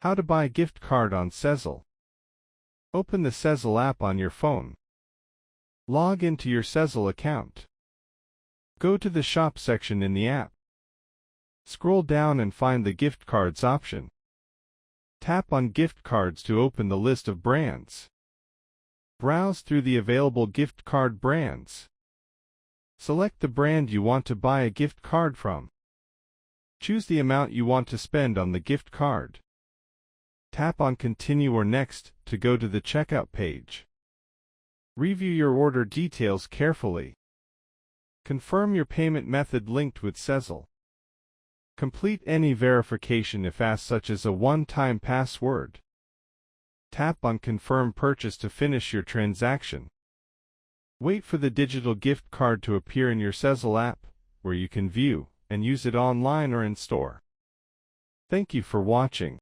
How to buy a gift card on Sezzle. Open the Sezzle app on your phone. Log into your Sezzle account. Go to the Shop section in the app. Scroll down and find the Gift Cards option. Tap on Gift Cards to open the list of brands. Browse through the available gift card brands. Select the brand you want to buy a gift card from. Choose the amount you want to spend on the gift card. Tap on Continue or Next to go to the checkout page. Review your order details carefully. Confirm your payment method linked with Sezzle. Complete any verification if asked, such as a one-time password. Tap on Confirm Purchase to finish your transaction. Wait for the digital gift card to appear in your Sezzle app, where you can view and use it online or in store. Thank you for watching.